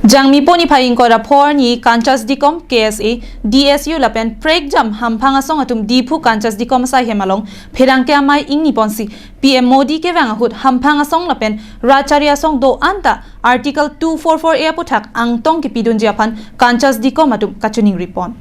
Jangmi poni phaing ko rapor ni Kanchas Dikom KSA DSU lapen prek jam hampang asong atum dipu Kanchas Dikom sa hemalong phirang ke amai ingni ponsi PM Modi ke wang hut hampang asong lapen rachari asong do anta article 244A puthak angtong ki pidun japan Kanchas Dikom atum kachuning ripon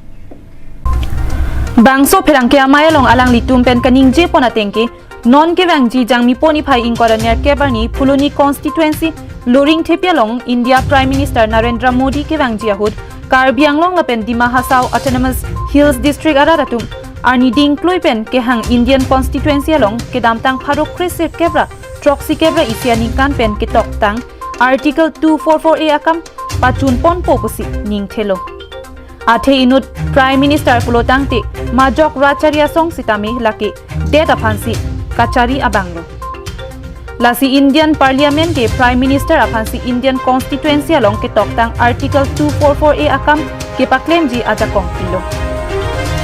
bangso phirang ke amai long alang litum pen kaning je pona tengke non ke wang ji jangmi poni phaing ko nya ke barni Phuloni constituency Loring Thepialong, India Prime Minister Narendra Modi ke wang jiahud, Karbi Anglong lapen Dima Hasau Autonomous Hills District araratum, Arni Ding Pluipen ke hang Indian Constituency along ke damtang Pharok Krisir kebra, Troxy kebra isianing kan pen ke toktang, Article 244A akam, Pachun pon popusi ning thelo. Athe inut Prime Minister Pulotang te, Majok Racharia Song sitami laki, Deta Phansi, Kachari Abanglo. Lasi Indian Parliament ke Prime Minister aphansi Indian Constituency along ke toktang Article 244A akam ke paklem ji aja kongpilo.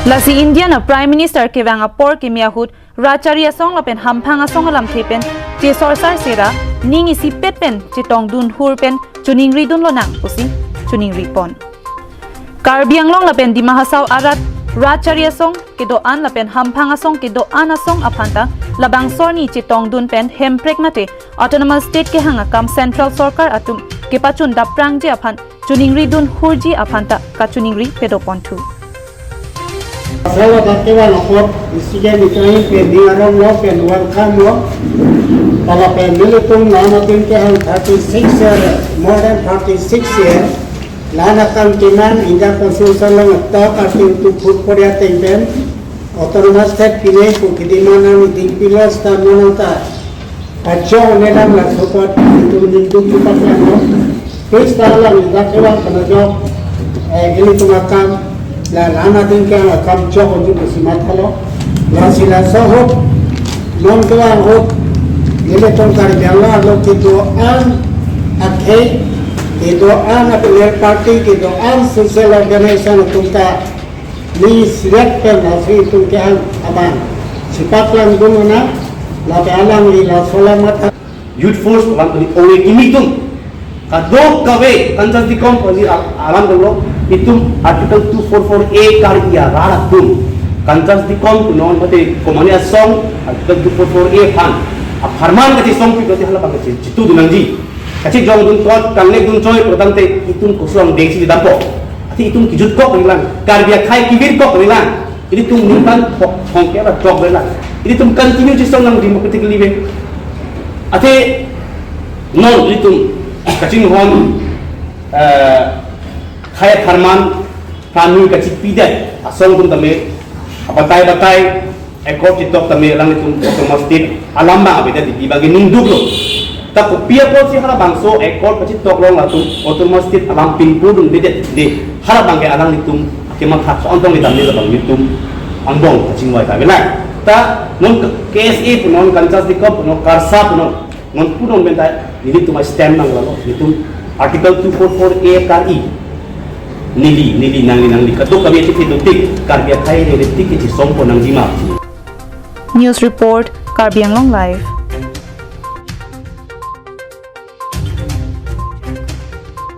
Lasi Indian Prime Minister ke wang apor ke miahut rachari asong lapen hampang asong alam thepen je sorsar sera ning isi pet pen je tongdun hurpen chuning ridun lonang pusi chuning ripon. Karbi Anglong lapen Dima Hasau arat rachari asong ke do an lapen hampang asong ke do an asong aphanta labang sorni chitong dun pen hemprek nate autonomous state ke hanga kam central sarkar atum ke pachun daprang je aphan chuningri dun hurji aphanta ka chuningri pedo pontu Sala datewa lokot isige mitrai pe dingarong lo pen welcome lo pala pen militum nana tin ke hang 36 year more than 36 year lana kam timan India constitution lo ta atin tu put korea ten autonomous state pilih kukidimana ni pillars ta monota ajo nelam la support itu nindu cepat lo terus tala ni datewa kanajo ini tumakam la lana din ke akam jo untuk simat lo la sila sohop non tua hop ile tongkar jala lo kitu an akhe itu an apel party itu an social organization tungka ni siap pen asri itu kian aman sifat lang guna la alam ni la selamat youth force wan ni owe imitum kadok kawe Kanchas Dikom poli alam dolo itum article 244A karya rara tum Kanchas Dikom non mate komania song article 244A fan a farman kati song pi kati hala pakati citu dunanji kati jong dun tot kangne dun choi pratante itum kosong dengsi di dampo ati itum kijut kok nilang karya khai kibir kok nilang ini tum nimpan hongke ba tok nilang ini tum continue ci song nang democratic living ati non ini tum kacing hon khai farman panu kacik pidai asong tum tame batai ekor citok tame lang itum otomastik alam ba beda di bagi ninduk lo tak pia pol si hara bangso ekor kacik tok long latu otomastik alam pinpudun beda di hara bangke alang itum kemak hak so ontong itam ni bang itum angbong kacing wai ta bela ta non KSA punon Kanchas Dikom punon karsa punon non punon benta ini tu stand nang lo itum article 244A kari nili nangli katuk kami itu tik karya khai retik ci sompo nang jima News Report Karbi Anglong Live